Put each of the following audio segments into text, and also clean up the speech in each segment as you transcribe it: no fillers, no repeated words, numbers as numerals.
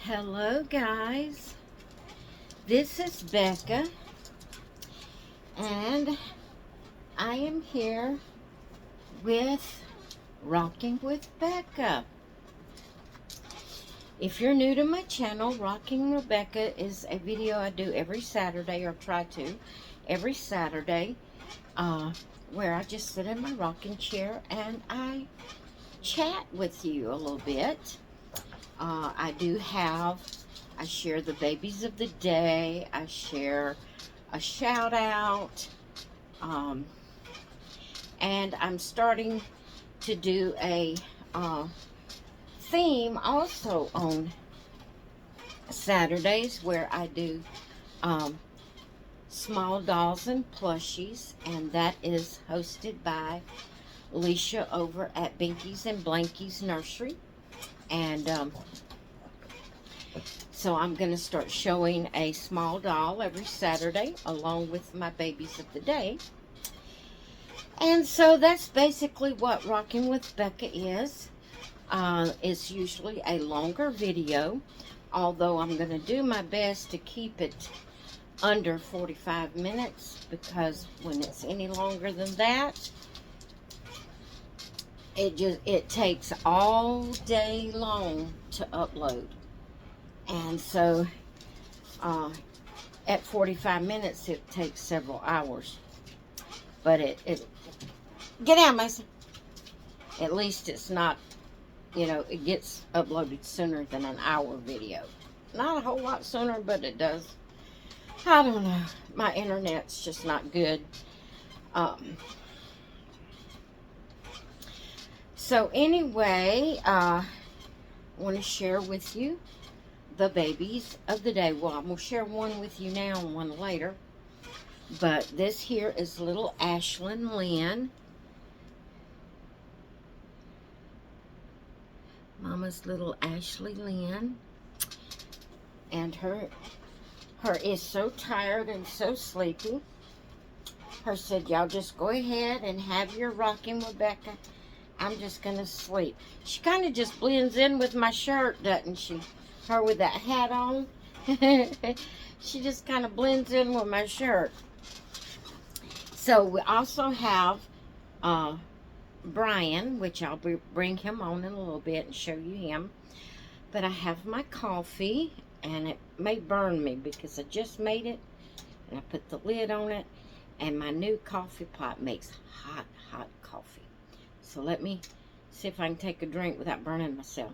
Hello guys, this is Becca and I am here with Rocking with Becca. If you're new to my channel, Rocking with Becca is a video I do every Saturday, or try to every Saturday, where I just sit in my rocking chair and I chat with you a little bit. I share the babies of the day. I share a shout out. And I'm starting to do a theme also on Saturdays where I do small dolls and plushies. And that is hosted by Alicia over at Binky's and Blanky's Nursery. And so I'm going to start showing a small doll every Saturday along with my babies of the day. And so that's basically what Rocking with Becca is. It's usually a longer video, although I'm going to do my best to keep it under 45 minutes, because when it's any longer than that, it takes all day long to upload. And so at 45 minutes it takes several hours, but it get out, Mason. At least it's not, it gets uploaded sooner than an hour video. Not a whole lot sooner, but it does. I don't know, my internet's just not good. So anyway, I want to share with you the babies of the day. Well, I'm going to share one with you now and one later. But this here is little Ashlyn Lynn. Mama's little Ashley Lynn. And her is so tired and so sleepy. Her said, y'all just go ahead and have your Rocking with Becca. I'm just going to sleep. She kind of just blends in with my shirt, doesn't she? Her with that hat on. She just kind of blends in with my shirt. So we also have Brian, which I'll bring him on in a little bit and show you him. But I have my coffee, and it may burn me because I just made it. And I put the lid on it. And my new coffee pot makes hot, hot coffee. So let me see if I can take a drink without burning myself.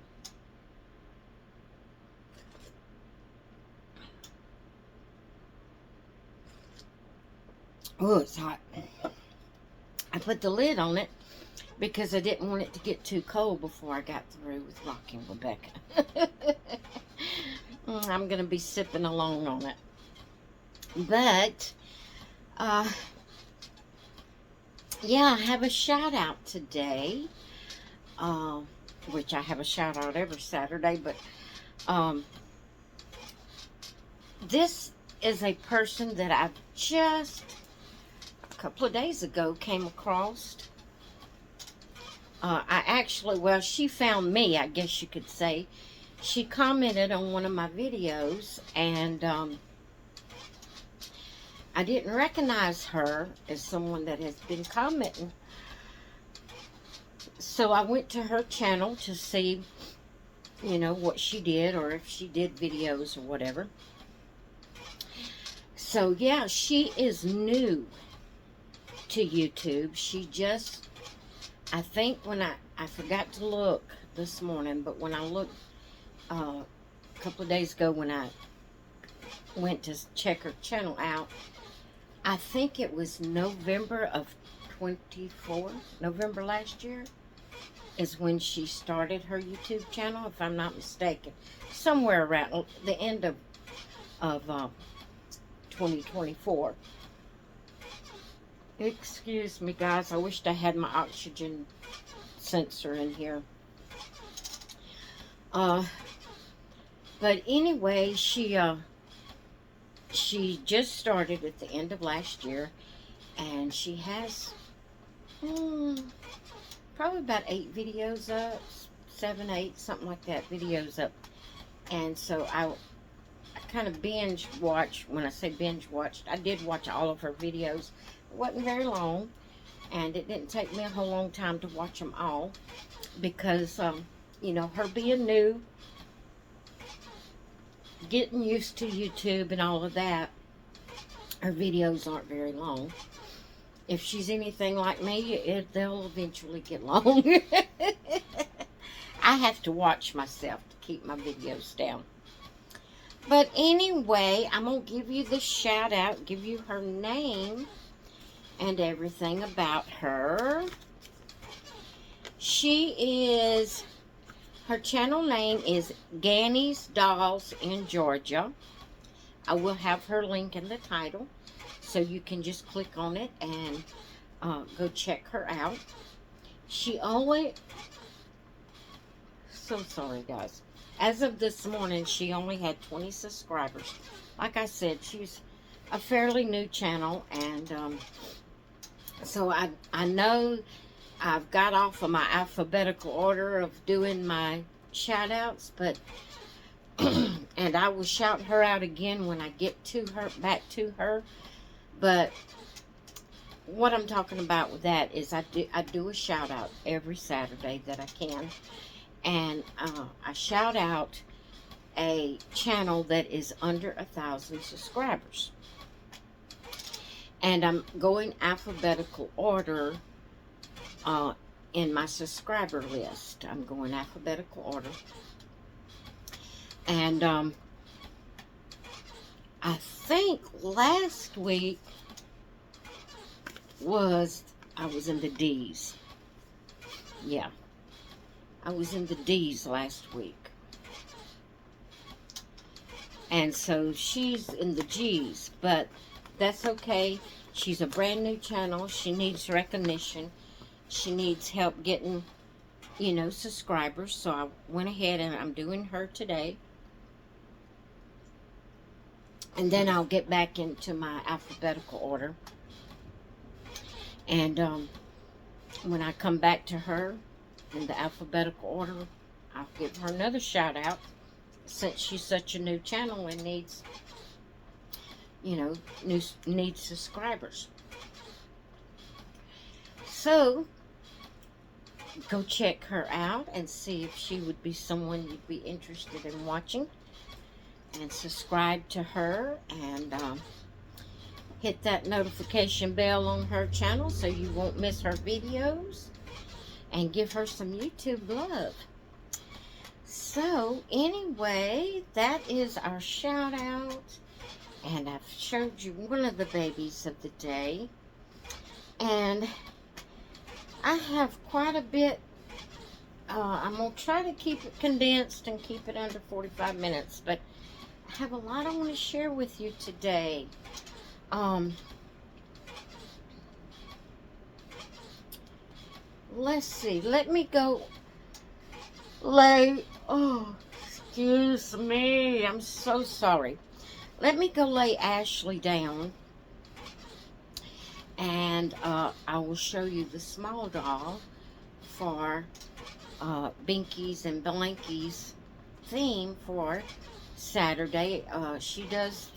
Oh, it's hot. I put the lid on it because I didn't want it to get too cold before I got through with Rocking with Becca. I'm going to be sipping along on it. But, yeah, I have a shout out today, which I have a shout out every Saturday, but this is a person that I've just a couple of days ago came across. Well, she found me, I guess you could say. She commented on one of my videos, and I didn't recognize her as someone that has been commenting. So I went to her channel to see, what she did, or if she did videos or whatever. So yeah, she is new to YouTube. She just, I think when I forgot to look this morning, but when I looked a couple of days ago when I went to check her channel out, I think it was November of 24, November last year, is when she started her YouTube channel, if I'm not mistaken. Somewhere around the end of 2024. Excuse me, guys. I wished I had my oxygen sensor in here. But anyway, she just started at the end of last year, and she has probably about 8 videos up, 7, 8, something like that, videos up. And so I kind of binge watched. When I say binge watched, I did watch all of her videos. It wasn't very long, and it didn't take me a whole long time to watch them all, because you know, her being new, getting used to YouTube and all of that, her videos aren't very long. If she's anything like me, they'll eventually get long. I have to watch myself to keep my videos down. But anyway, I'm going to give you the shout out, give you her name and everything about her. Her channel name is Ganny's Dolls in Georgia. I will have her link in the title, so you can just click on it and go check her out. So sorry guys. As of this morning, she only had 20 subscribers. Like I said, she's a fairly new channel, and so I know I've got off of my alphabetical order of doing my shout outs, but and I will shout her out again when I get to her, back to her. But what I'm talking about with that is I do a shout out every Saturday that I can, and I shout out a channel that is under 1,000 subscribers, and I'm going alphabetical order in my subscriber list. I'm going alphabetical order, and I think last week I was in the D's. Yeah, I was in the D's last week. And so she's in the G's, but that's okay. She's a brand new channel. She needs recognition. She needs help getting, you know, subscribers. So I went ahead and I'm doing her today. And then I'll get back into my alphabetical order. And when I come back to her in the alphabetical order, I'll give her another shout out, since she's such a new channel and needs, you know, needs subscribers. So go check her out and see if she would be someone you'd be interested in watching, and subscribe to her, and hit that notification bell on her channel so you won't miss her videos, and give her some YouTube love. So anyway, that is our shout out, and I've showed you one of the babies of the day, and I have quite a bit. I'm going to try to keep it condensed and keep it under 45 minutes, but I have a lot I want to share with you today. Let's see. Let me go lay. Oh, excuse me. I'm so sorry. Let me go lay Ashley down, and I will show you the small doll for Binky's and Blanky's theme for Saturday. She does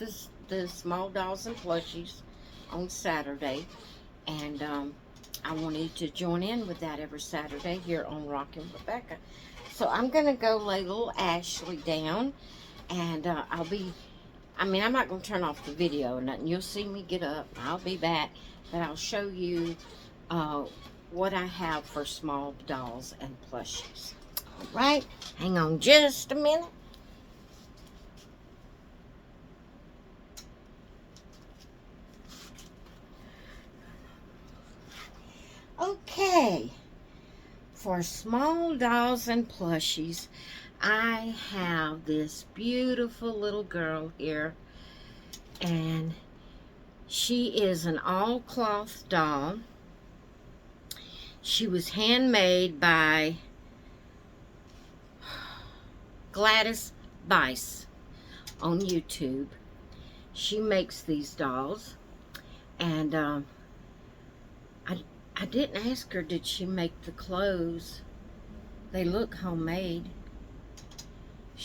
the small dolls and plushies on Saturday, and I wanted to join in with that every Saturday here on Rockin' with Becca. So I'm going to go lay little Ashley down, and I'm not going to turn off the video or nothing. You'll see me get up. I'll be back, but I'll show you what I have for small dolls and plushies. All right, hang on just a minute. Okay, for small dolls and plushies, I have this beautiful little girl here, and she is an all-cloth doll. She was handmade by Gladys Bice on YouTube. She makes these dolls, and I didn't ask her, did she make the clothes? They look homemade.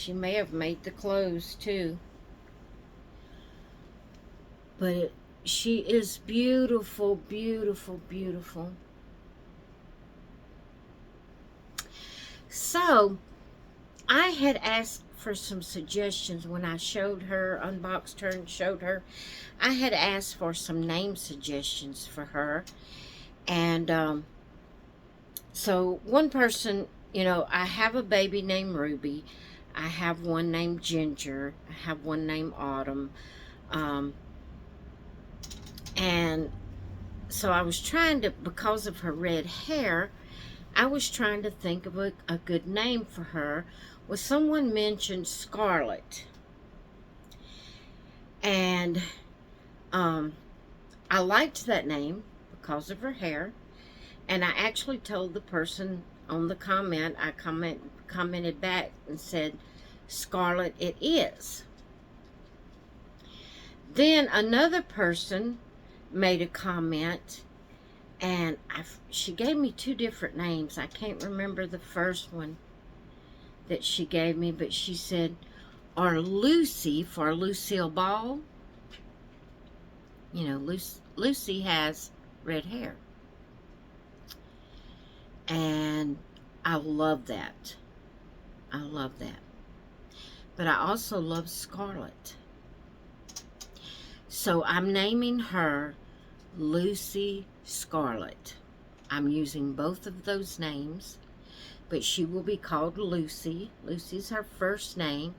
She may have made the clothes too. But she is beautiful, beautiful, beautiful. So, I had asked for some suggestions when I showed her, unboxed her and showed her. I had asked for some name suggestions for her. And so one person, you know, I have a baby named Ruby. I have one named Ginger. I have one named Autumn. And so I was trying to, because of her red hair, I was trying to think of a good name for her. Well, someone mentioned Scarlet. And I liked that name because of her hair. And I actually told the person on the comment, I commented back and said, Scarlet it is. Then another person made a comment, and she gave me two different names. I can't remember the first one that she gave me, but she said, or Lucy for Lucille Ball. You know, Lucy has red hair. And I love that. I love that. But I also love Scarlet. So I'm naming her Lucy Scarlet. I'm using both of those names, but she will be called Lucy. Lucy's her first name.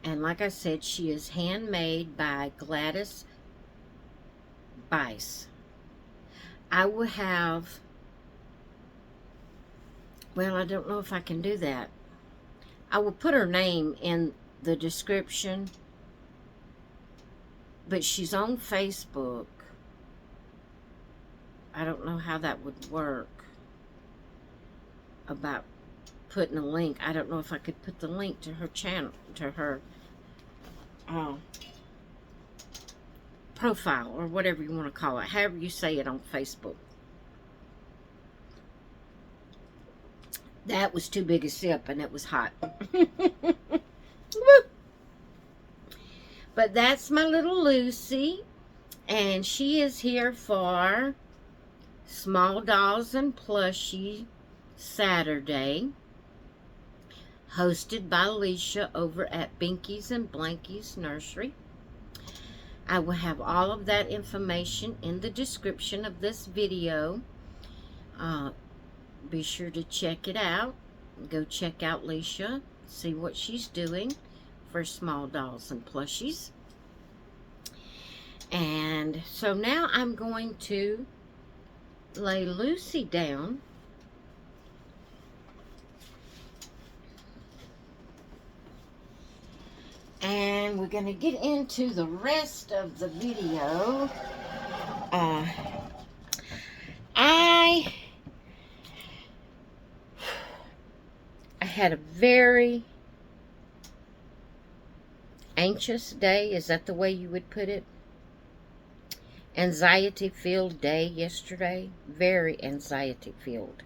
And like I said, she is handmade by Gladys Bice. I will have, well, I don't know if I can do that. I will put her name in the description, but she's on Facebook. I don't know how that would work about putting a link. I don't know if I could put the link to her channel, to her profile, or whatever you want to call it, however you say it on Facebook. That was too big a sip, and it was hot. But that's my little Lucy, and she is here for Small Dolls and Plushie Saturday, hosted by Alicia over at Binky's and Blanky's Nursery. I will have all of that information in the description of this video. Be sure to check it out. Go check out Alicia, see what she's doing for Small Dolls and Plushies. And so now I'm going to lay Lucy down. And we're going to get into the rest of the video. I had a very anxious day. Is that the way you would put it? Anxiety-filled day yesterday. Very anxiety-filled.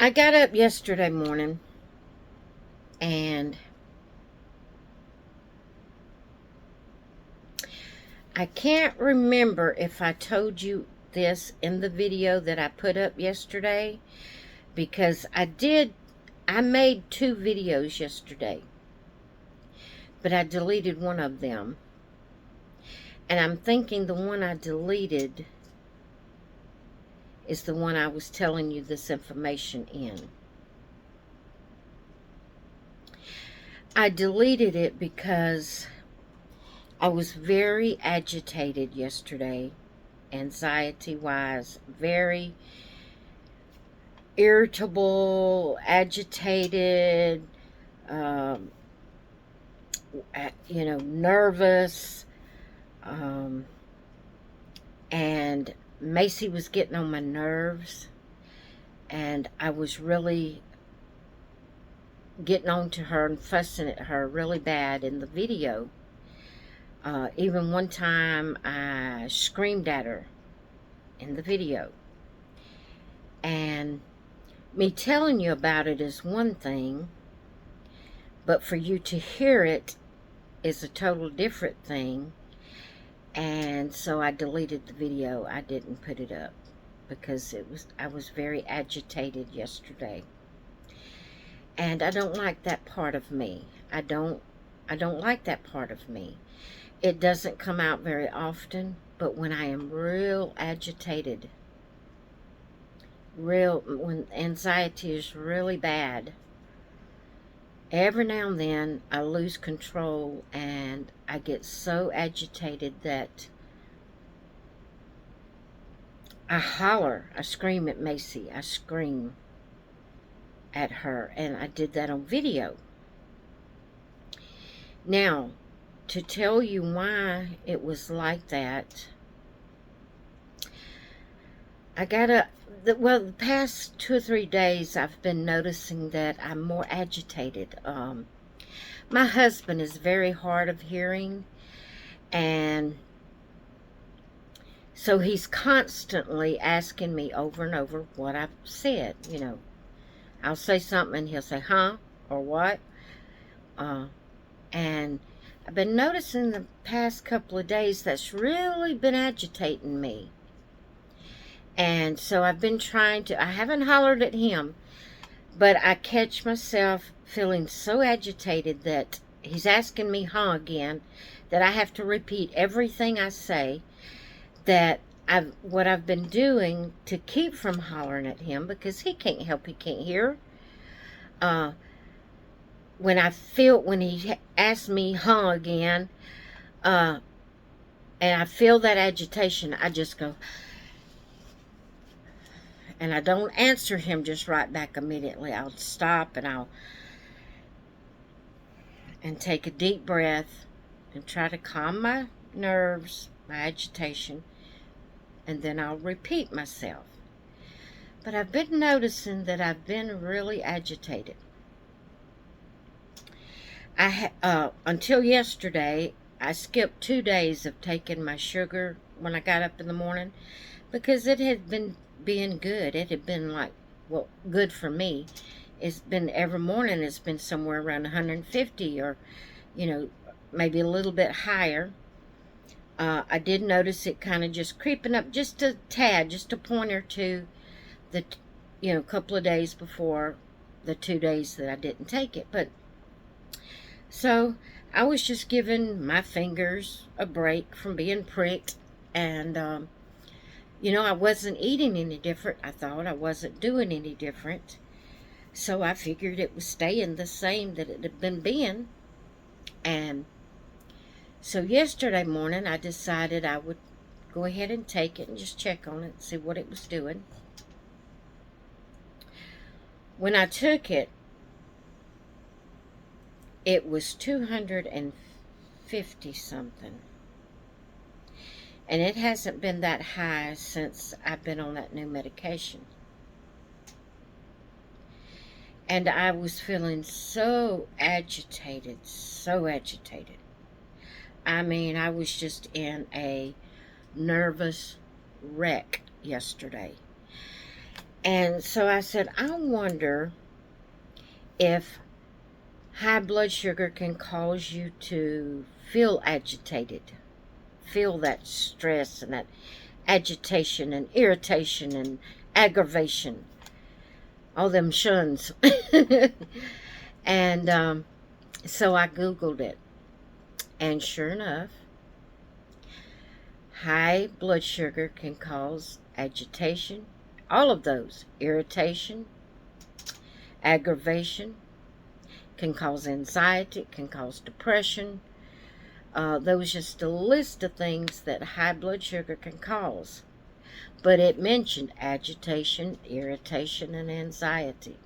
I got up yesterday morning and I can't remember if I told you this in the video that I put up yesterday, because I made 2 videos yesterday, but I deleted one of them. And I'm thinking the one I deleted is the one I was telling you this information in. I deleted it because I was very agitated yesterday, anxiety-wise, very irritable, agitated, you know, nervous, and Macy was getting on my nerves, and I was really getting on to her and fussing at her really bad in the video. Even one time I screamed at her in the video. And me telling you about it is one thing, but for you to hear it is a total different thing. And so I deleted the video. I didn't put it up because I was very agitated yesterday. And I don't like that part of me. I don't like that part of me. It doesn't come out very often, but when I am real agitated, when anxiety is really bad, every now and then I lose control and I get so agitated that I holler, I scream at Macy, I scream at her, and I did that on video. Now, to tell you why it was like that, the past 2 or 3 days I've been noticing that I'm more agitated. My husband is very hard of hearing, and so he's constantly asking me over and over what I've said. You know, I'll say something and he'll say, huh, or what? And I've been noticing the past couple of days that's really been agitating me. And so I've been trying to, I haven't hollered at him, but I catch myself feeling so agitated that he's asking me, huh, again, that I have to repeat everything I say, that what I've been doing to keep from hollering at him, because he can't help, he can't hear. When he asks me, huh, again, and I feel that agitation, I just go, and I don't answer him just right back immediately. I'll stop and take a deep breath and try to calm my nerves, my agitation, and then I'll repeat myself. But I've been noticing that I've been really agitated. Until yesterday, I skipped 2 days of taking my sugar when I got up in the morning because it had been being good. It had been like, well, good for me. It's been every morning, it's been somewhere around 150 or, you know, maybe a little bit higher. I did notice it kind of just creeping up just a tad, just a point or two, a couple of days before the 2 days that I didn't take it. But so I was just giving my fingers a break from being pricked, and I wasn't eating any different. I thought I wasn't doing any different, so I figured it was staying the same that it had been being. And so yesterday morning I decided I would go ahead and take it and just check on it and see what it was doing. When I took it, it was 250 something. And it hasn't been that high since I've been on that new medication. And I was feeling so agitated, so agitated. I mean, I was just in a nervous wreck yesterday. And so I said, I wonder if high blood sugar can cause you to feel agitated, feel that stress and that agitation and irritation and aggravation, all them shuns. And so I Googled it, and sure enough, high blood sugar can cause agitation, all of those, irritation, aggravation, can cause anxiety, can cause depression. There was just a list of things that high blood sugar can cause. But it mentioned agitation, irritation, and anxiety,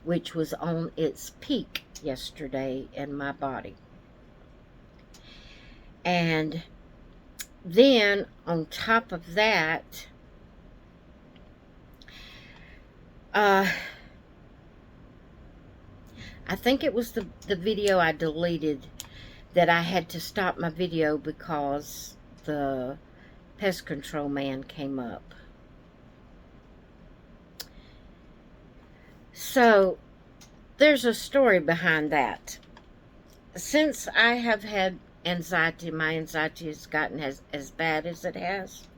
which was on its peak yesterday in my body. And then on top of that, I think it was the video I deleted that I had to stop my video because the pest control man came up. So, there's a story behind that. Since I have had anxiety, my anxiety has gotten as bad as it has.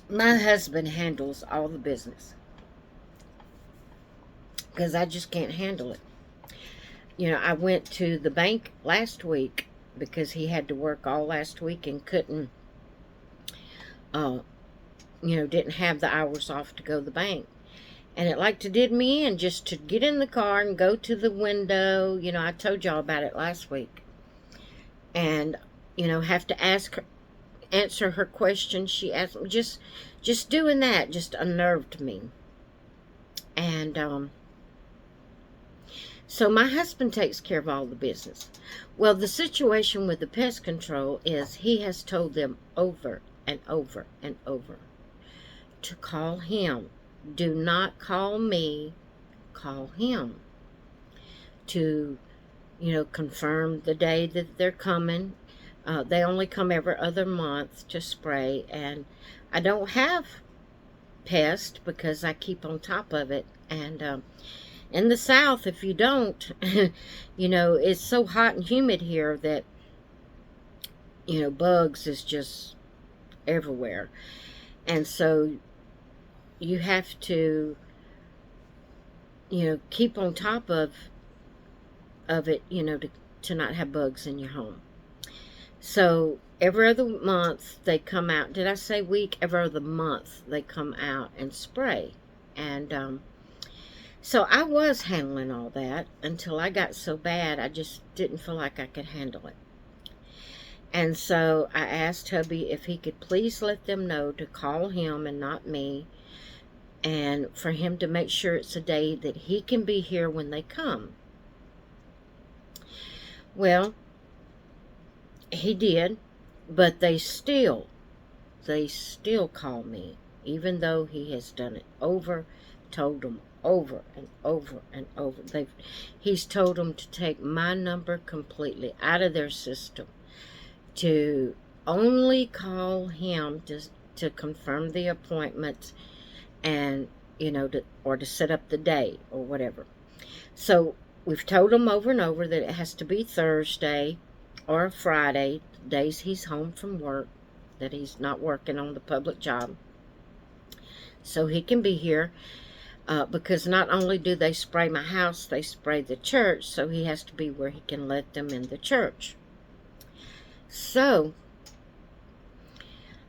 My husband handles all the business because I just can't handle it. You know, I went to the bank last week because he had to work all last week and couldn't, didn't have the hours off to go to the bank. And it like to did me in just to get in the car and go to the window. You know, I told y'all about it last week. And, have to answer her question. She asked me, just doing that just unnerved me. And, so my husband takes care of all the business. Well, the situation with the pest control is he has told them over and over and over to call him. Do not call me, call him. To, confirm the day that they're coming. They only come every other month to spray, and I don't have pest because I keep on top of it. And in the South, if you don't, it's so hot and humid here that, bugs is just everywhere. And so you have to, keep on top of it, to not have bugs in your home. So every other month they come out. Did I say week? Every other month they come out and spray. And so I was handling all that until I got so bad I just didn't feel like I could handle it. And so I asked hubby if he could please let them know to call him and not me, and for him to make sure it's a day that he can be here when they come. Well, he did, but they still call me, even though he has done it told them over and over and over. He's told them to take my number completely out of their system, to only call him to confirm the appointment, and or to set up the day or whatever. So we've told him over and over that it has to be Thursday or Friday, days he's home from work, that he's not working on the public job, so he can be here. Because not only do they spray my house, they spray the church, so he has to be where he can let them in the church. So,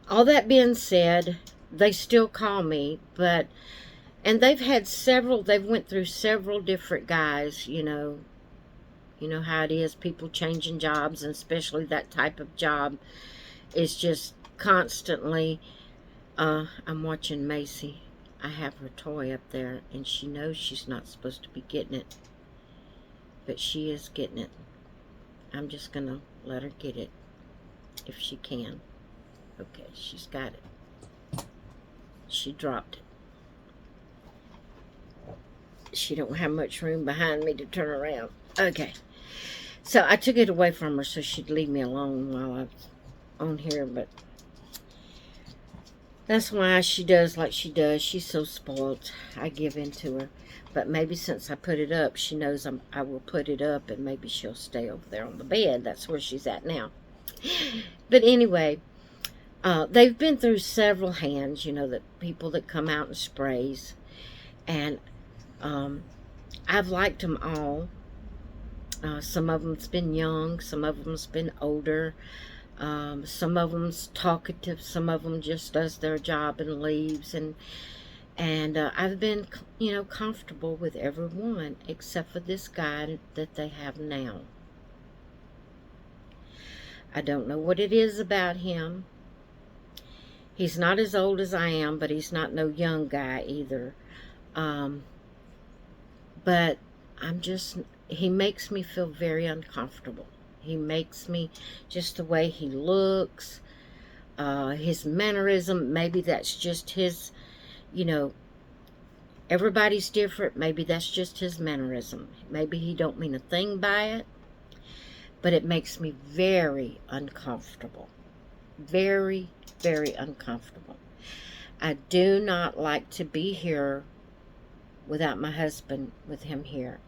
all that being said, they still call me, and they've went through several different guys, you know how it is, people changing jobs, and especially that type of job is just constantly, I'm watching Macy. I have her toy up there, and she knows she's not supposed to be getting it, but she is getting it. I'm just going to let her get it, if she can. Okay, she's got it. She dropped it. She don't have much room behind me to turn around. Okay, so I took it away from her so she'd leave me alone while I was on here, but that's why she does like she does. She's so spoiled. I give in to her. But maybe since I put it up, she knows I will put it up, and maybe she'll stay over there on the bed. That's where she's at now. But anyway, they've been through several hands, the people that come out and sprays. And I've liked them all. Some of them's been young. Some of them's been older. Some of them's talkative, some of them just does their job and leaves, and I've been, comfortable with everyone except for this guy that they have now. I don't know what it is about him. He's not as old as I am, but he's not no young guy either. But he makes me feel very uncomfortable. He makes me, just the way he looks, his mannerism, maybe that's just his, everybody's different. Maybe that's just his mannerism. Maybe he don't mean a thing by it. but it makes me very uncomfortable. Very, very uncomfortable. I do not like to be here without my husband, with him here.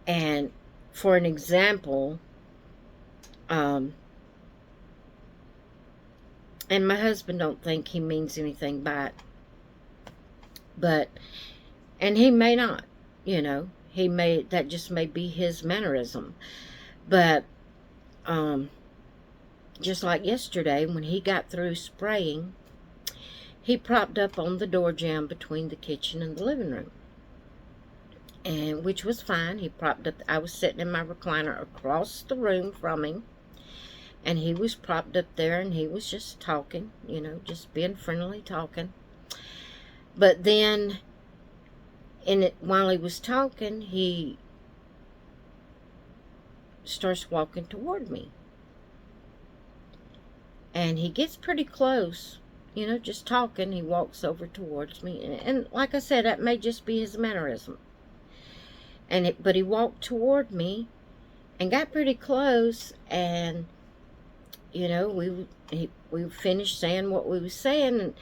And for an example, and my husband don't think he means anything by it, but, and he may not, that just may be his mannerism. But, just like yesterday, when he got through spraying, he propped up on the door jamb between the kitchen and the living room. And which was fine. He propped up. I was sitting in my recliner across the room from him, and he was propped up there, and he was just talking, just being friendly, talking. But then, while he was talking, he starts walking toward me. And he gets pretty close, just talking. He walks over towards me. And like I said, that may just be his mannerism. But he walked toward me and got pretty close. And, we finished saying what we was saying.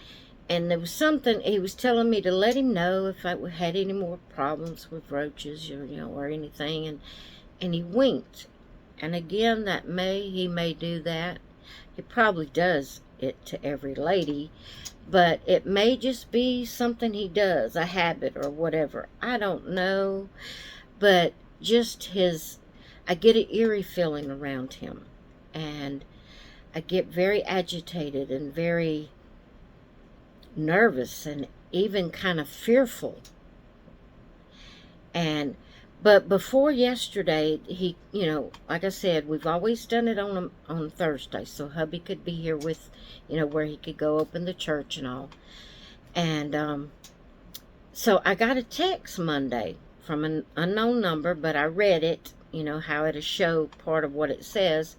And there was something, he was telling me to let him know if I had any more problems with roaches or anything. And he winked. And again, he may do that. He probably does it to every lady, but it may just be something he does, a habit or whatever. I don't know, but just I get an eerie feeling around him, and I get very agitated and very nervous and even kind of fearful. But before yesterday, he, like I said, we've always done it on Thursday, so hubby could be here with, where he could go open the church and all. And so I got a text Monday from an unknown number, but I read it, how it'll show part of what it says.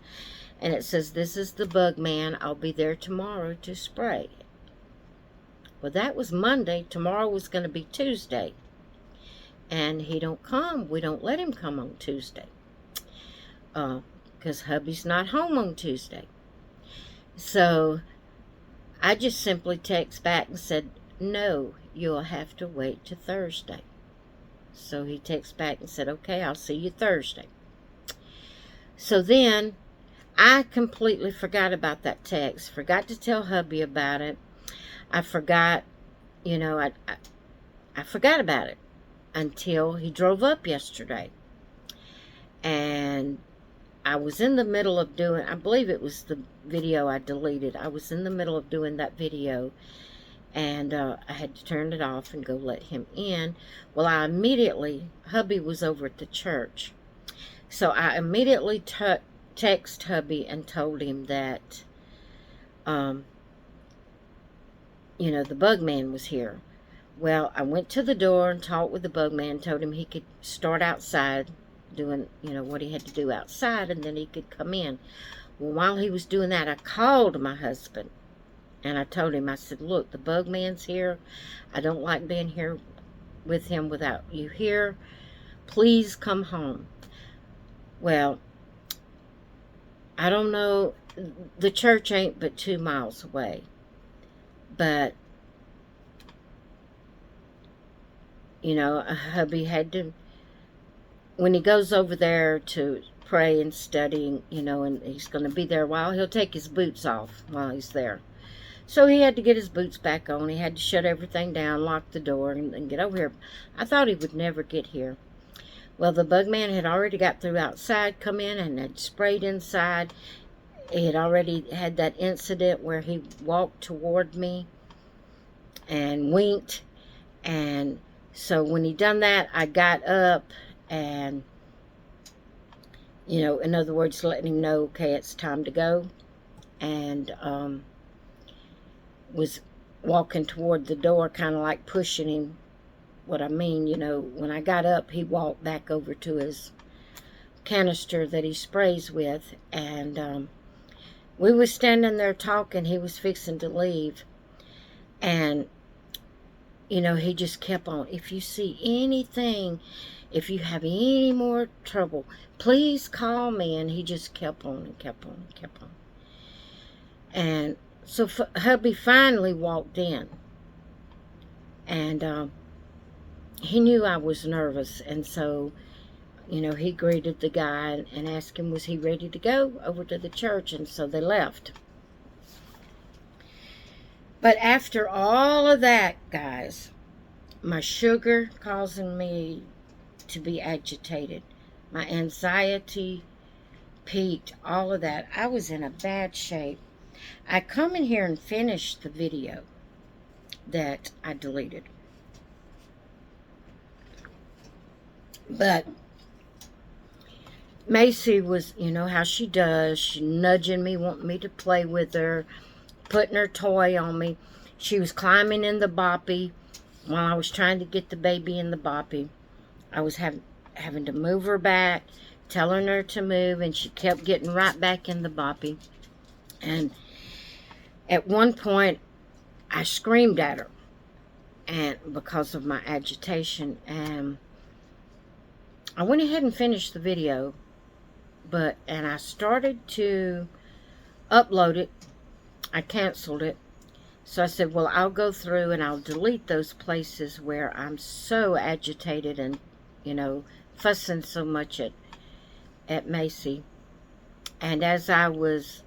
And it says, "This is the bug man. I'll be there tomorrow to spray." Well, that was Monday. Tomorrow was going to be Tuesday. And he don't come. We don't let him come on Tuesday. Because hubby's not home on Tuesday. So I just simply text back and said, "No, you'll have to wait till Thursday." So he texted back and said, "Okay, I'll see you Thursday." So then I completely forgot about that text. Forgot to tell hubby about it. I forgot, I forgot about it. Until he drove up yesterday. And I was in the middle of doing, I believe it was the video I deleted. I was in the middle of doing that video. And I had to turn it off and go let him in. Well, hubby was over at the church. So I immediately texted hubby and told him that, the bug man was here. Well, I went to the door and talked with the bug man, told him he could start outside doing, what he had to do outside, and then he could come in. Well, while he was doing that, I called my husband, and I told him, I said, "Look, the bug man's here. I don't like being here with him without you here. Please come home." Well, I don't know. The church ain't but 2 miles away, but hubby had to, when he goes over there to pray and study, and he's going to be there a while, he'll take his boots off while he's there. So he had to get his boots back on. He had to shut everything down, lock the door, and get over here. I thought he would never get here. Well, the bug man had already got through outside, come in, and had sprayed inside. He had already had that incident where he walked toward me and winked, and so when he done that, I got up and, in other words, letting him know, okay, it's time to go. And was walking toward the door, kind of like pushing him. What I mean, when I got up, he walked back over to his canister that he sprays with. And we was standing there talking. He was fixing to leave. And he just kept on, "If you see anything, If you have any more trouble, please call me. And he just kept on and kept on and kept on. And so hubby finally walked in. And he knew I was nervous. And so, you know, he greeted the guy and asked him, was he ready to go over to the church? And so they left. But after all of that, guys, my sugar causing me to be agitated, my anxiety peaked, all of that. I was in a bad shape. I come in here and finish the video that I deleted. But Macy was, you know how she does, she nudging me, wanting me to play with her, putting her toy on me. She was climbing in the boppy while I was trying to get the baby in the boppy. I was having to move her back, telling her to move, and she kept getting right back in the boppy. And at one point, I screamed at her, and because of my agitation, and I went ahead and finished the video, and I started to upload it. I canceled it. So I said, well, I'll go through and I'll delete those places where I'm so agitated and, you know, fussing so much at Macy. And as I was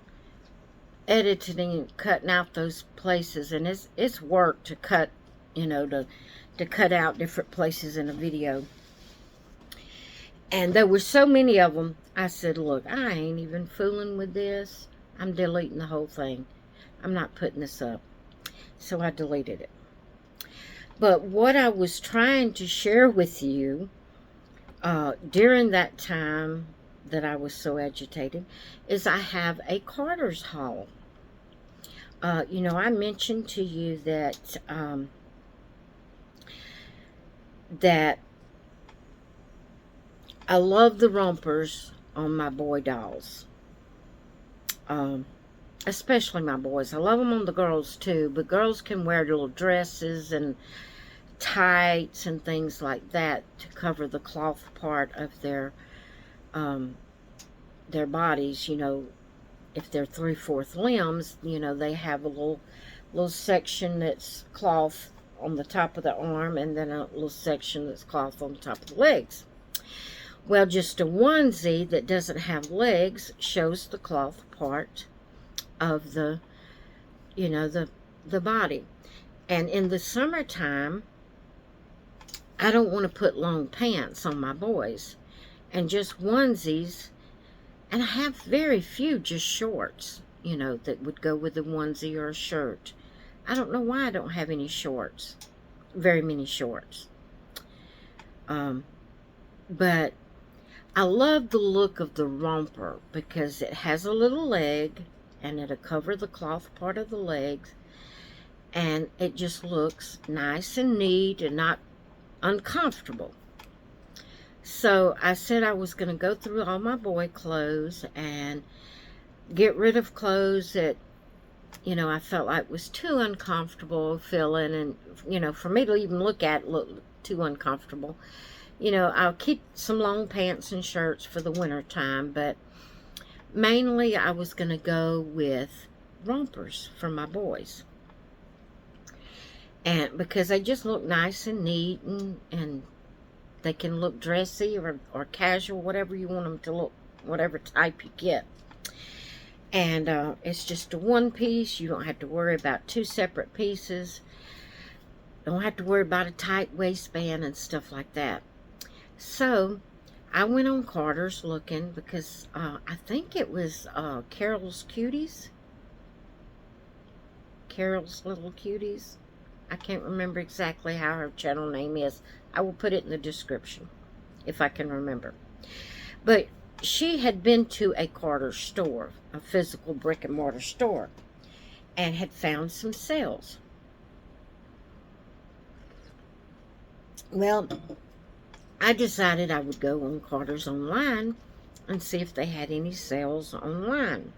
editing and cutting out those places, and it's work to cut, you know, to cut out different places in a video. And there were so many of them, I said, look, I ain't even fooling with this. I'm deleting the whole thing. I'm not putting this up. So I deleted it. But what I was trying to share with you during that time that I was so agitated is I have a Carter's haul. You know, I mentioned to you that that I love the rompers on my boy dolls. Especially my boys. I love them on the girls too, but girls can wear little dresses and tights and things like that to cover the cloth part of their bodies. You know, if they're 3/4 limbs, you know, they have a little section that's cloth on the top of the arm, and then a little section that's cloth on the top of the legs. Well, just a onesie that doesn't have legs shows the cloth part of the, you know, the body. And in the summertime, I don't want to put long pants on my boys, and just onesies, and I have very few just shorts, you know, that would go with a onesie or a shirt. I don't know why I don't have any shorts, very many shorts. But I love the look of the romper because it has a little leg, and it'll cover the cloth part of the legs, and it just looks nice and neat and not uncomfortable. So I said I was going to go through all my boy clothes and get rid of clothes that, you know, I felt like was too uncomfortable feeling, and, you know, for me to even look at look too uncomfortable. You know, I'll keep some long pants and shirts for the winter time, but mainly I was going to go with rompers for my boys. And because they just look nice and neat, and they can look dressy or casual, whatever you want them to look, whatever type you get. And it's just a one piece. You don't have to worry about two separate pieces. Don't have to worry about a tight waistband and stuff like that. So I went on Carter's looking because I think it was Carol's Cuties. Carol's Little Cuties. I can't remember exactly how her channel name is. I will put it in the description if I can remember. But she had been to a Carter store, a physical brick and mortar store, and had found some sales. Well, I decided I would go on Carter's online and see if they had any sales online.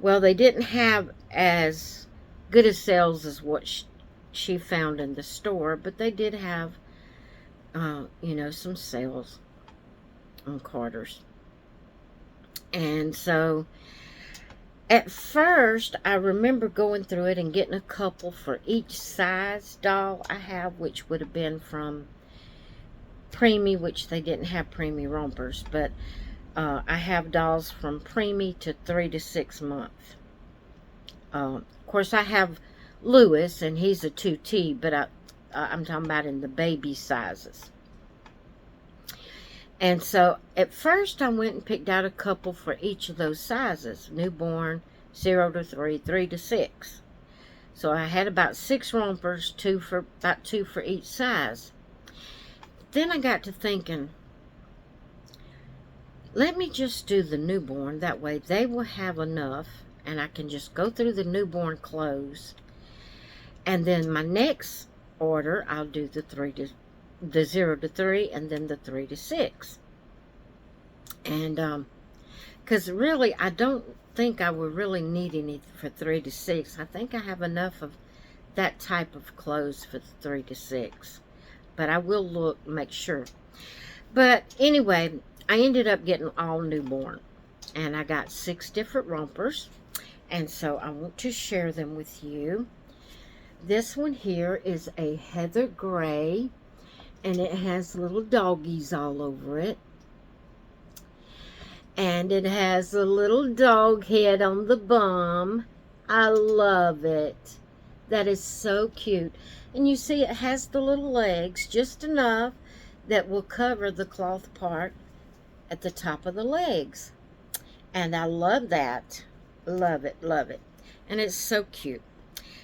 Well, they didn't have as good a sales as what she found in the store, but they did have you know, some sales on Carter's. And so at first, I remember going through it and getting a couple for each size doll I have, which would have been from preemie, which they didn't have preemie rompers, but I have dolls from preemie to 3 to 6 months. Of course, I have Lewis, and he's a 2T, but I'm talking about in the baby sizes. And so at first I went and picked out a couple for each of those sizes. Newborn, 0 to 3, 3 to 6. So I had about 6 rompers, about 2 for each size. Then I got to thinking, let me just do the newborn. That way they will have enough, and I can just go through the newborn clothes. And then my next order, I'll do the 0 to 3, and then the 3 to 6. And because really I don't think I would really need any for 3 to 6. I think I have enough of that type of clothes for the 3 to 6, but I will look, make sure. But anyway, I ended up getting all newborn, and I got 6 different rompers, and so I want to share them with you. This one here is a heather gray, and it has little doggies all over it. And it has a little dog head on the bum. I love it. That is so cute. And you see it has the little legs, just enough that will cover the cloth part at the top of the legs. And I love that. Love it, love it. And it's so cute.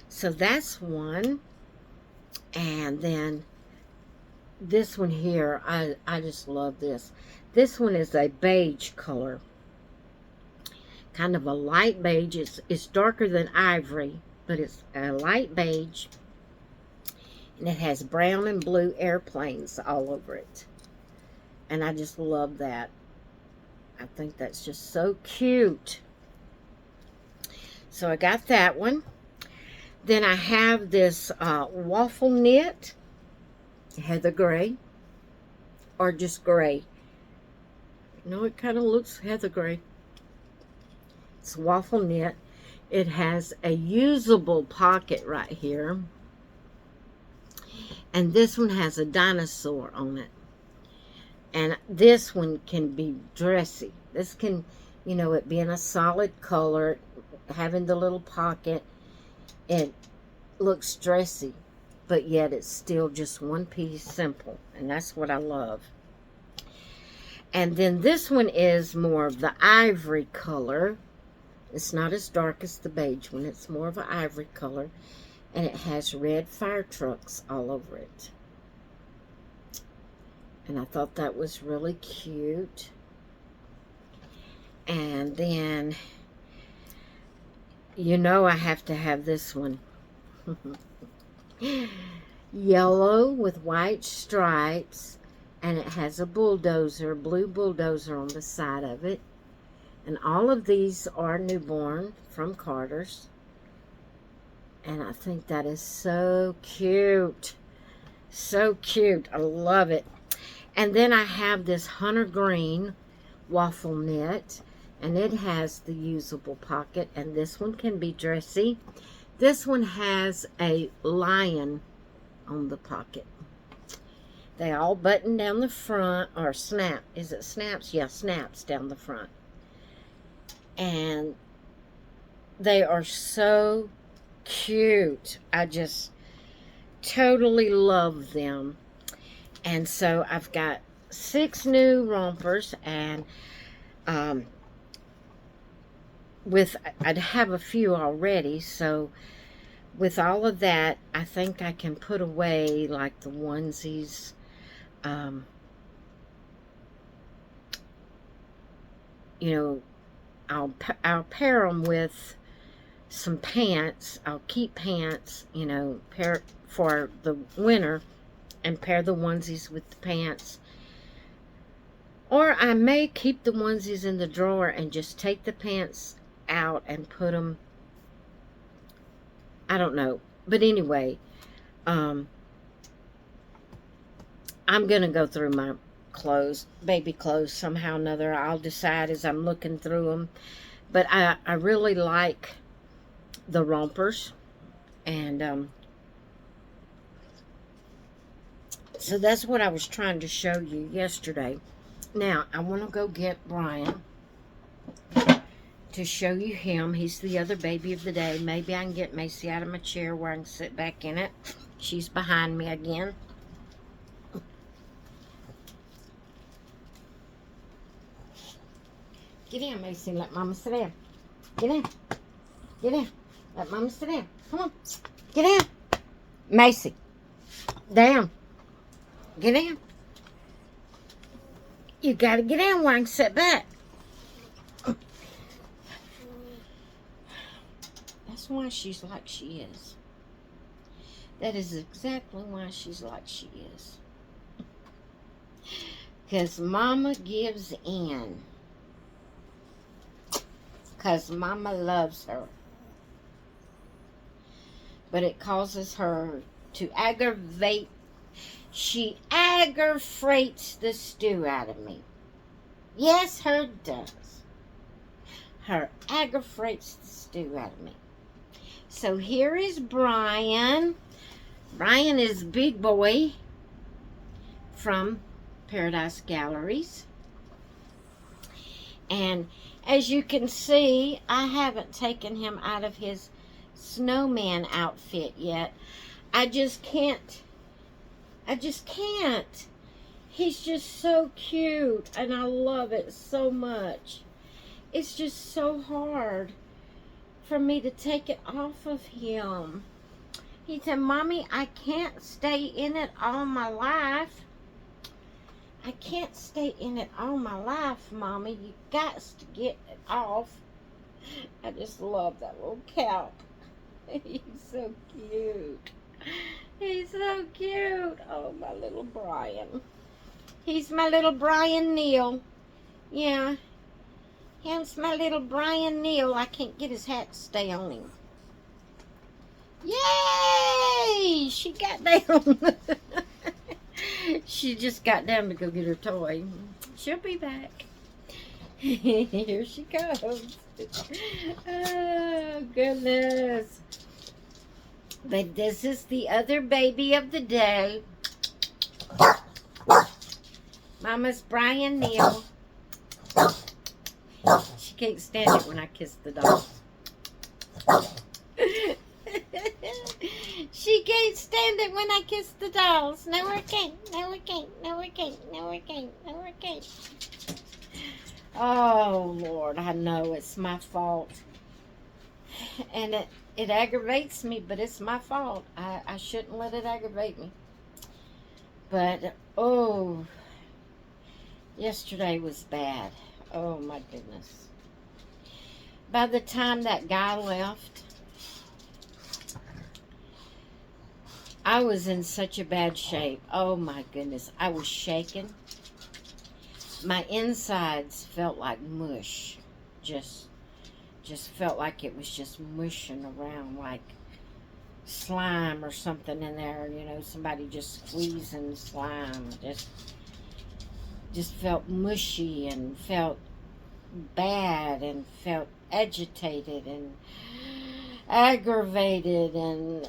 So that's one. And then this one here, I just love this. This one is a beige color. Kind of a light beige. It's darker than ivory, but it's a light beige. And it has brown and blue airplanes all over it. And I just love that. I think that's just so cute. So I got that one. Then I have this waffle knit, heather gray, or just gray. No, it kind of looks heather gray. It's waffle knit. It has a usable pocket right here. And this one has a dinosaur on it. And this one can be dressy. This can, you know, it being a solid color, having the little pocket, it looks dressy, but yet it's still just one piece, simple. And that's what I love. And then this one is more of the ivory color. It's not as dark as the beige one. It's more of an ivory color. And it has red fire trucks all over it. And I thought that was really cute. And then, you know, I have to have this one. Yellow with white stripes. And it has a bulldozer, blue bulldozer on the side of it. And all of these are newborn from Carter's. And I think that is so cute. So cute. I love it. And then I have this hunter green waffle knit. And it has the usable pocket. And this one can be dressy. This one has a lion on the pocket. They all button down the front, or snap. Is it snaps? Yeah, snaps down the front. And they are so cute. I just totally love them. And so I've got 6 new rompers, and I'd have a few already, so with all of that, I think I can put away like the onesies. You know, I'll pair them with some pants. I'll keep pants, you know, pair for the winter, and pair the onesies with the pants. Or I may keep the onesies in the drawer and just take the pants out and put them, I don't know. But anyway, I'm going to go through my clothes, baby clothes, somehow or another. I'll decide as I'm looking through them. But I really like the rompers. And so that's what I was trying to show you yesterday. Now, I want to go get Brian to show you him. He's the other baby of the day. Maybe I can get Macy out of my chair where I can sit back in it. She's behind me again. Get in, Macy. Let Mama sit down. Get in. Get in. Let Mama sit down. Come on. Get in. Macy. Down. Get in. You gotta get in where I can sit back. That's why she's like she is. That is exactly why she's like she is. Because Mama gives in. Because Mama loves her. But it causes her to aggravate. She aggravates the stew out of me. Yes, her does. Her aggravates the stew out of me. So here is Brian. Brian is Big Boy from Paradise Galleries. And as you can see, I haven't taken him out of his snowman outfit yet. I just can't. He's just so cute, and I love it so much. It's just so hard for me to take it off of him. He said, Mommy, I can't stay in it all my life. I can't stay in it all my life, Mommy. You got to get it off. I just love that little cap. He's so cute. He's so cute. Oh, my little Brian. He's my little Brian Neal. Yeah. He's my little Brian Neal. I can't get his hat to stay on him. Yay! She got down. She just got down to go get her toy. She'll be back. Here she comes. Oh, goodness. But this is the other baby of the day. Mama's Brian Neal. She can't stand it when I kiss the dog. She can't stand it when I kiss the dolls. No, I can't. No, I can't. No, I can't. No, I can't. No, I can't. Oh, Lord, I know it's my fault. And it aggravates me, but it's my fault. I shouldn't let it aggravate me. But, oh, yesterday was bad. Oh, my goodness. By the time that guy left, I was in such a bad shape. Oh, my goodness. I was shaking. My insides felt like mush. Just felt like it was just mushing around, like slime or something in there. You know, somebody just squeezing slime. Just felt mushy and felt bad and felt agitated and aggravated, and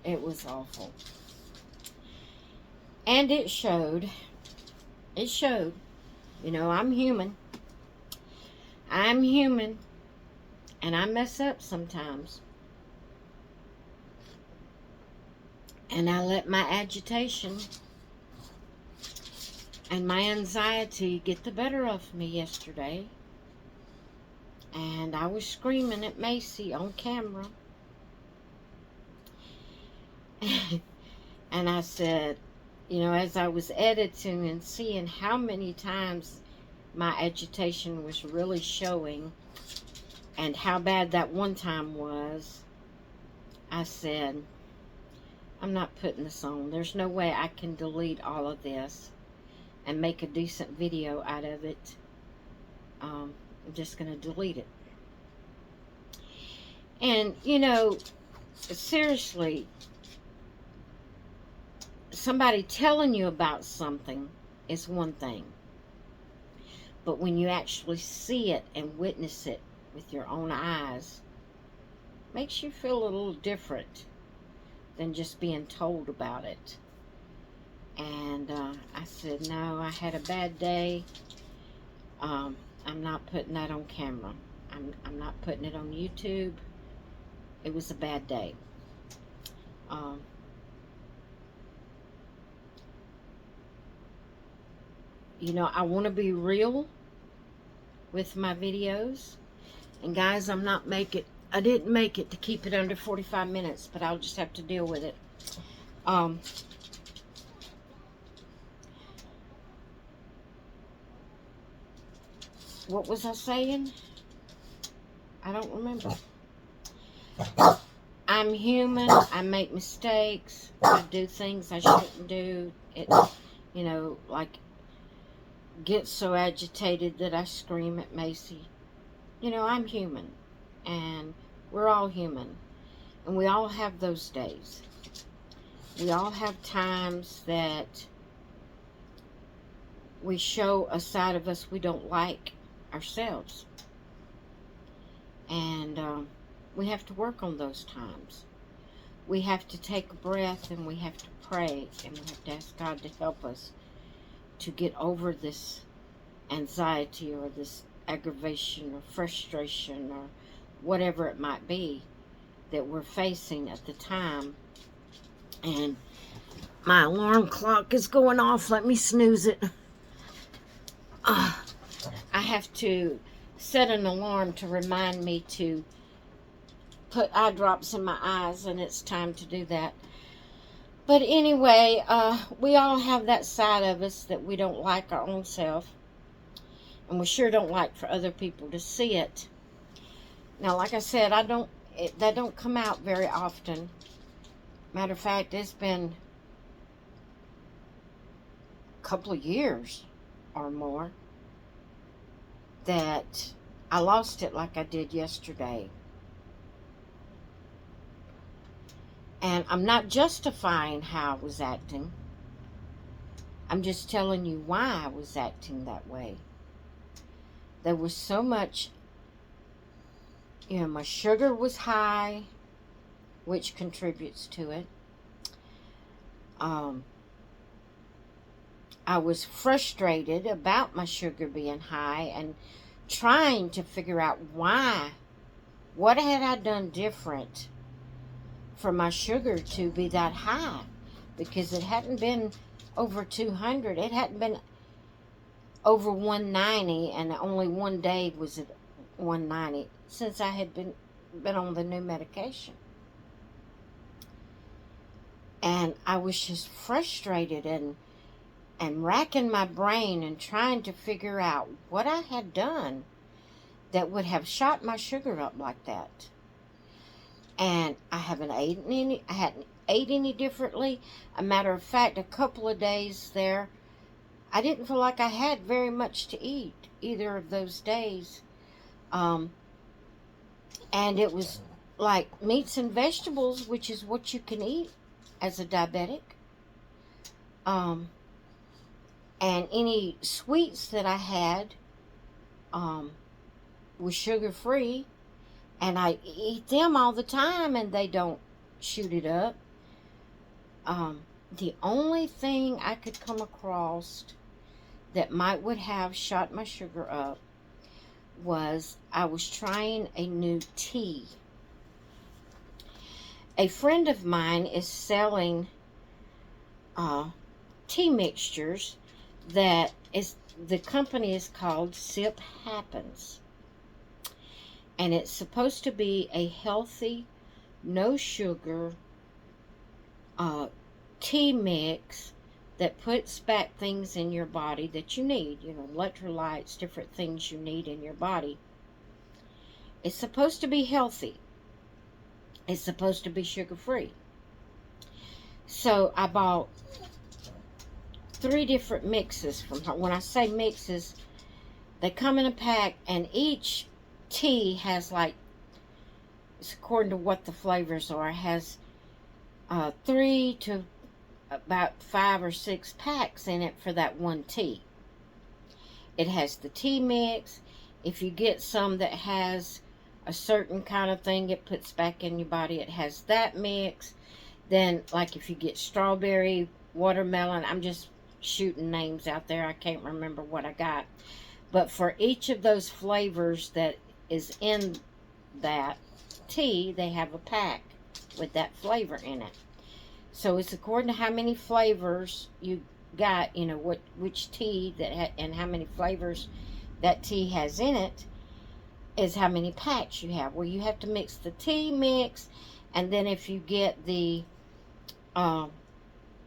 it was awful. And it showed. It showed. You know, I'm human. I'm human. And I mess up sometimes. And I let my agitation and my anxiety get the better of me yesterday. And I was screaming at Macy on camera. And I said, you know, as I was editing and seeing how many times my agitation was really showing and how bad that one time was, I said, I'm not putting this on. There's no way I can delete all of this and make a decent video out of it. I'm just going to delete it. And, you know, seriously, somebody telling you about something is one thing. But when you actually see it and witness it with your own eyes, makes you feel a little different than just being told about it. And I said, no, I had a bad day. I'm not putting that on camera. I'm not putting it on YouTube. It was a bad day. You know, I want to be real with my videos. And guys, I didn't make it to keep it under 45 minutes, but I'll just have to deal with it. What was I saying? I don't remember. I'm human. I make mistakes. I do things I shouldn't do. It, you know, like get so agitated that I scream at Macy. You know, I'm human. And we're all human. And we all have those days. We all have times that we show a side of us we don't like ourselves. And we have to work on those times. We have to take a breath and we have to pray and we have to ask God to help us to get over this anxiety or this aggravation or frustration or whatever it might be that we're facing at the time. And my alarm clock is going off. Let me snooze it. I have to set an alarm to remind me to put eye drops in my eyes, and it's time to do that. But anyway, we all have that side of us that we don't like our own self, and we sure don't like for other people to see it. Now, like I said, that don't come out very often. Matter of fact, it's been a couple of years or more that I lost it like I did yesterday. And I'm not justifying how I was acting. I'm just telling you why I was acting that way. There was so much, you know, my sugar was high, which contributes to it. I was frustrated about my sugar being high and trying to figure out why. What had I done different for my sugar to be that high? Because it hadn't been over 200. It hadn't been over 190, and only one day was at 190 since I had been on the new medication. And I was just frustrated and racking my brain and trying to figure out what I had done that would have shot my sugar up like that. And I hadn't ate any differently. A matter of fact, a couple of days there, I didn't feel like I had very much to eat either of those days. And it was like meats and vegetables, which is what you can eat as a diabetic. And any sweets that I had was sugar-free. And I eat them all the time, and they don't shoot it up. The only thing I could come across that would have shot my sugar up was I was trying a new tea. A friend of mine is selling tea mixtures the company is called Sip Happens. And it's supposed to be a healthy, no sugar tea mix that puts back things in your body that you need. You know, electrolytes, different things you need in your body. It's supposed to be healthy. It's supposed to be sugar-free. So I bought 3 different mixes from her. When I say mixes, they come in a pack, and each tea has, like, it's according to what the flavors are, has 3 to about 5 or 6 packs in it for that one tea. It has the tea mix. If you get some that has a certain kind of thing it puts back in your body, it has that mix. Then, like if you get strawberry, watermelon, I'm just shooting names out there. I can't remember what I got. But for each of those flavors that is in that tea, they have a pack with that flavor in it. So it's according to how many flavors you got, you know, which tea that and how many flavors that tea has in it is how many packs you have. Well, you have to mix the tea mix, and then if you get the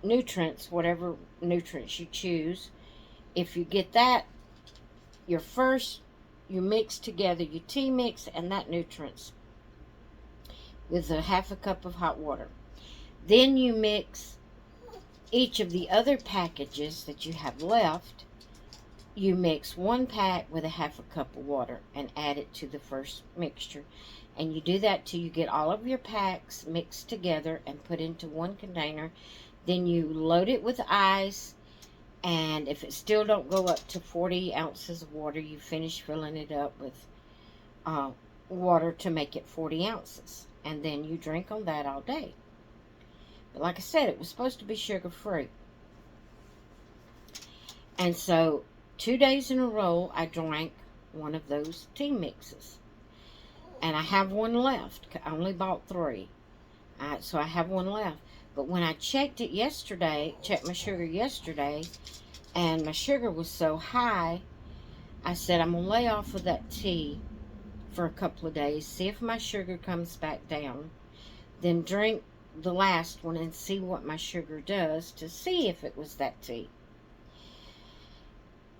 nutrients, whatever nutrients you choose, if you get that, you mix together your tea mix and that nutrients with a half a cup of hot water. Then you mix each of the other packages that you have left. You mix one pack with a half a cup of water and add it to the first mixture. And you do that till you get all of your packs mixed together and put into one container. Then you load it with ice. And if it still don't go up to 40 ounces of water, you finish filling it up with water to make it 40 ounces. And then you drink on that all day. But like I said, it was supposed to be sugar-free. And so 2 days in a row, I drank one of those tea mixes. And I have one left. I only bought 3. So I have one left. But when I checked it yesterday, checked my sugar yesterday, and my sugar was so high, I said, I'm going to lay off of that tea for a couple of days, see if my sugar comes back down, then drink the last one and see what my sugar does to see if it was that tea.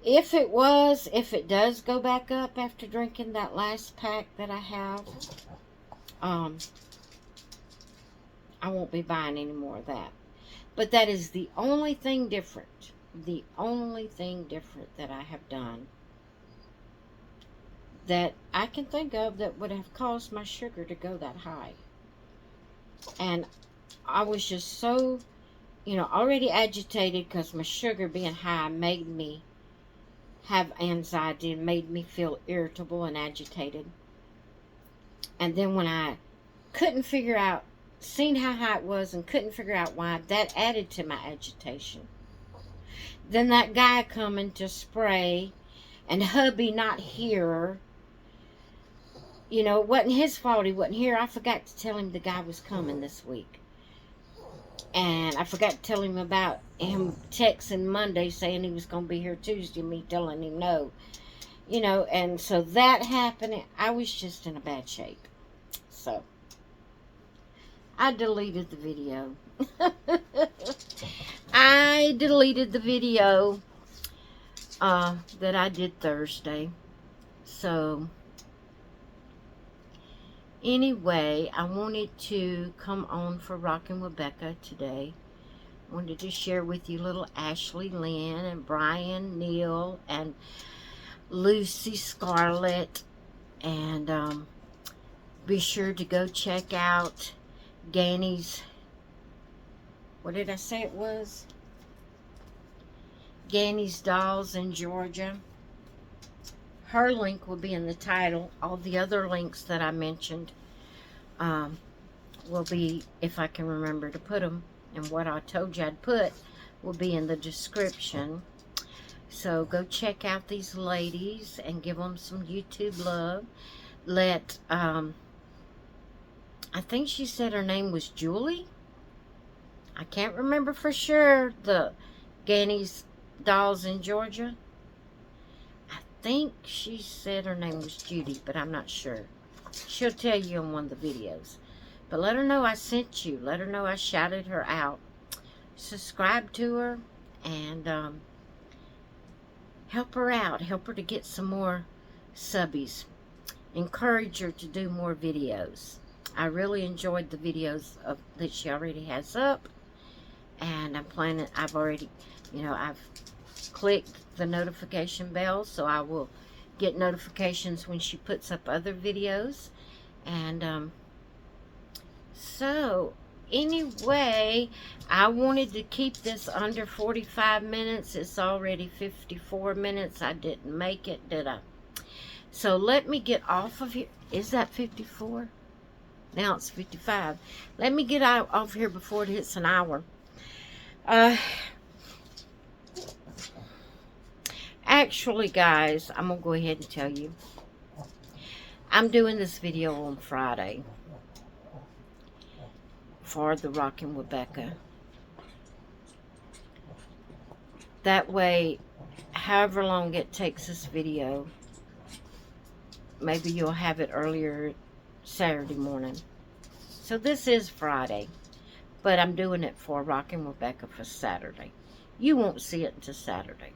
If it does go back up after drinking that last pack that I have, I won't be buying any more of that. But that is the only thing different. The only thing different that I have done that I can think of that would have caused my sugar to go that high. And I was just so, already agitated because my sugar being high made me have anxiety and made me feel irritable and agitated. And then when I couldn't figure out, seen how high it was and couldn't figure out why, that added to my agitation. Then that guy coming to spray and hubby not here, it wasn't his fault he wasn't here. I forgot to tell him the guy was coming this week. And I forgot to tell him about him texting Monday saying he was going to be here Tuesday, me telling him no. And so that happened. I was just in a bad shape. So I deleted the video. I deleted the video that I did Thursday. So anyway, I wanted to come on for Rockin' with Becca today. I wanted to share with you little Ashley Lynn and Brian Neal and Lucy Scarlett. And be sure to go check out Ganny's, what did I say it was? Ganny's Dolls in Georgia. Her link will be in the title. All the other links that I mentioned will be, if I can remember to put them, and what I told you I'd put will be in the description. So go check out these ladies and give them some YouTube love. I think she said her name was Julie. I can't remember for sure. The Ganny's Dolls in Georgia. I think she said her name was Judy, but I'm not sure. She'll tell you in one of the videos. But let her know I sent you. Let her know I shouted her out. Subscribe to her and help her out. Help her to get some more subbies. Encourage her to do more videos. I really enjoyed the videos that she already has up. And I'm planning, I've already, I've clicked the notification bell, so I will get notifications when she puts up other videos. And so anyway, I wanted to keep this under 45 minutes. It's already 54 minutes. I didn't make it, did I? So let me get off of here. Is that 54? Now it's 55. Let me get out off here before it hits an hour. Actually, guys, I'm going to go ahead and tell you. I'm doing this video on Friday for the Rockin' with Becca. That way, however long it takes this video, maybe you'll have it earlier Saturday morning. So this is Friday, but I'm doing it for Rockin' with Becca for Saturday. You won't see it until Saturday.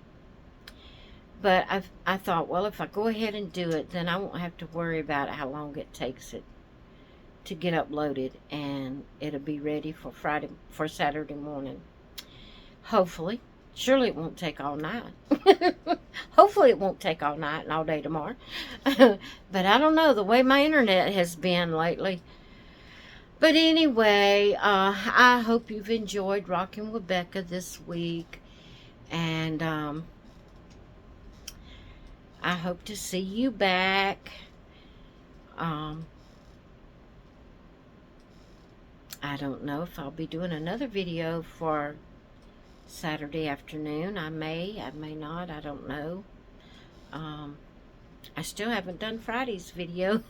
But I thought, well, if I go ahead and do it, then I won't have to worry about how long it takes it to get uploaded, and it'll be ready for Saturday morning. Hopefully. Surely it won't take all night. Hopefully it won't take all night and all day tomorrow. But I don't know, the way my internet has been lately. But anyway, I hope you've enjoyed Rockin' with Becca this week. And I hope to see you back. I don't know if I'll be doing another video for Saturday afternoon. I may not. I don't know. I still haven't done Friday's video.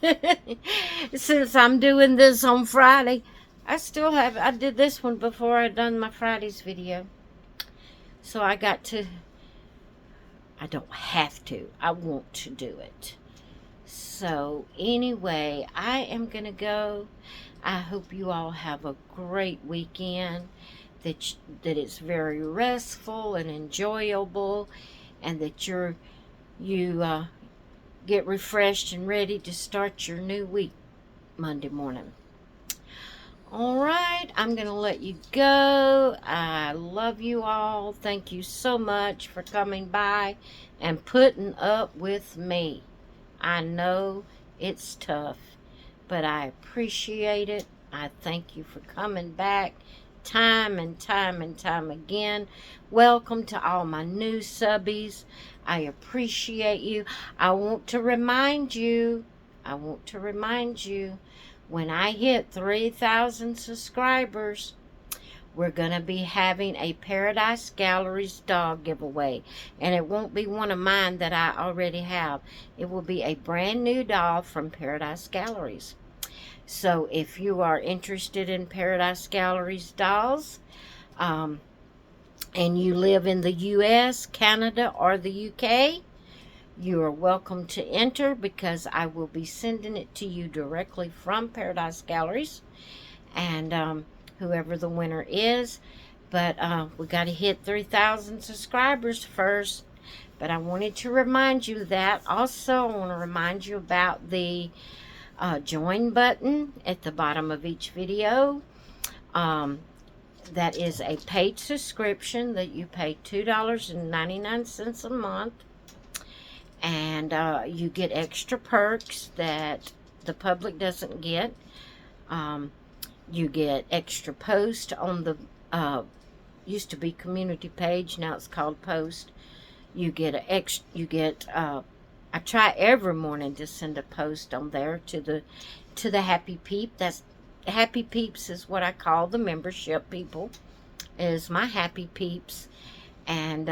Since I'm doing this on Friday, I did this one before I done my Friday's video. So I don't have to. I want to do it. So anyway, I am going to go. I hope you all have a great weekend. That it's very restful and enjoyable. And that you get refreshed and ready to start your new week Monday morning. Alright, I'm going to let you go. I love you all. Thank you so much for coming by and putting up with me. I know it's tough, but I appreciate it. I thank you for coming back time and time and time again. Welcome to all my new subbies. I appreciate you. I want to remind you, when I hit 3,000 subscribers, we're going to be having a Paradise Galleries dog giveaway. And it won't be one of mine that I already have. It will be a brand new dog from Paradise Galleries. So if you are interested in Paradise Galleries dolls, and you live in the U.S., Canada, or the UK, you are welcome to enter, because I will be sending it to you directly from Paradise Galleries, and whoever the winner is. But we got to hit 3,000 subscribers first. But I wanted to remind you that. Also, I want to remind you about the join button at the bottom of each video. That is a paid subscription that you pay $2.99 a month. And you get extra perks that the public doesn't get. You get extra post on the used to be community page, now it's called post. You get I try every morning to send a post on there to the Happy Peep. That's Happy Peeps is what I call the membership people. Is my Happy Peeps. And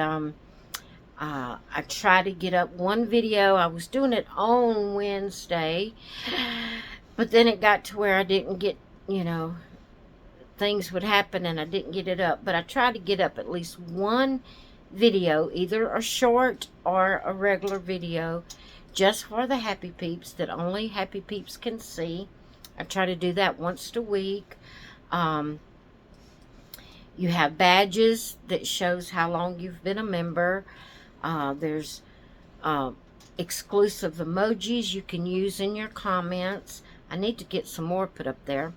I try to get up one video. I was doing it on Wednesday, but then it got to where I didn't get, things would happen and I didn't get it up. But I try to get up at least one video, either a short or a regular video, just for the Happy Peeps that only Happy Peeps can see. I try to do that once a week. You have badges that shows how long you've been a member. There's exclusive emojis you can use in your comments. I need to get some more put up there.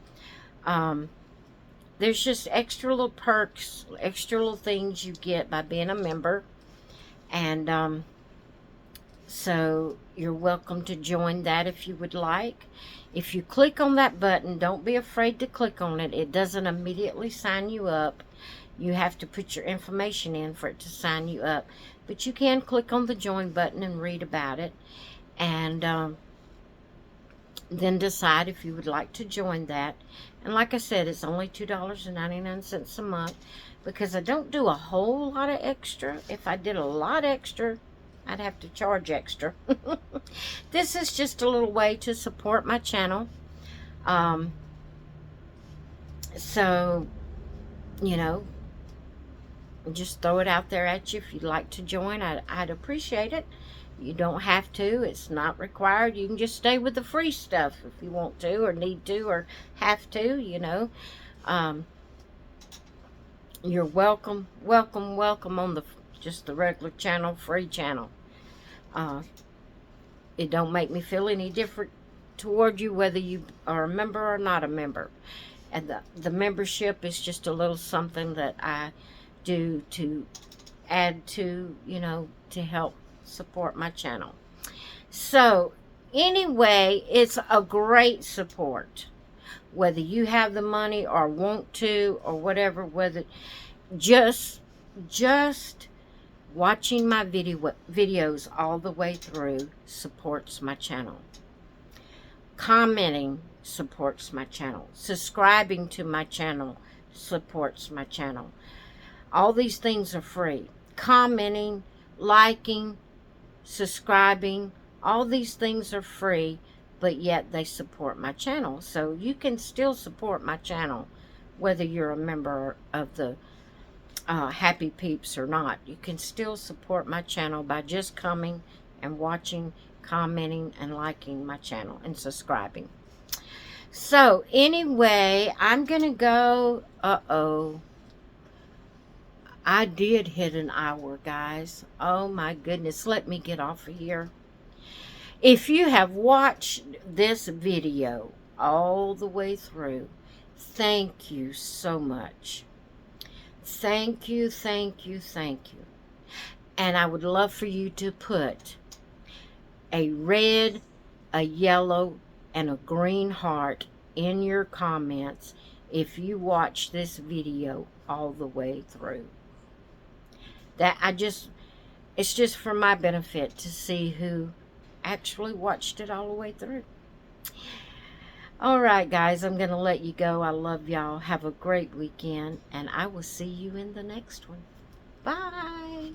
There's just extra little perks, extra little things you get by being a member. And So you're welcome to join that if you would like. If you click on that button, don't be afraid to click on it. It doesn't immediately sign you up. You have to put your information in for it to sign you up. But you can click on the join button and read about it. And then decide if you would like to join that. And like I said, it's only $2.99 a month, because I don't do a whole lot of extra. If I did a lot extra, I'd have to charge extra. This is just a little way to support my channel. So, you know, just throw it out there at you. If you'd like to join, I'd appreciate it. You don't have to. It's not required. You can just stay with the free stuff if you want to, or need to, or have to, you know. You're welcome on just the regular channel, free channel. It don't make me feel any different toward you whether you are a member or not a member. And the membership is just a little something that I do to add to, you know, to help support my channel. So anyway, it's a great support, whether you have the money or want to or whatever. Whether just watching my videos all the way through supports my channel. Commenting supports my channel. Subscribing to my channel supports my channel. All these things are free. Commenting, liking, subscribing, all these things are free, but yet they support my channel. So you can still support my channel whether you're a member of the Happy Peeps or not. You can still support my channel by just coming and watching, commenting, and liking my channel and subscribing. So anyway, I'm gonna go. I did hit an hour, guys. Oh my goodness. Let me get off of here. If you have watched this video all the way through, thank you so much. Thank you. And I would love for you to put a red, a yellow, and a green heart in your comments if you watch this video all the way through. It's just for my benefit to see who actually watched it all the way through. All right, guys, I'm going to let you go. I love y'all. Have a great weekend, and I will see you in the next one. Bye.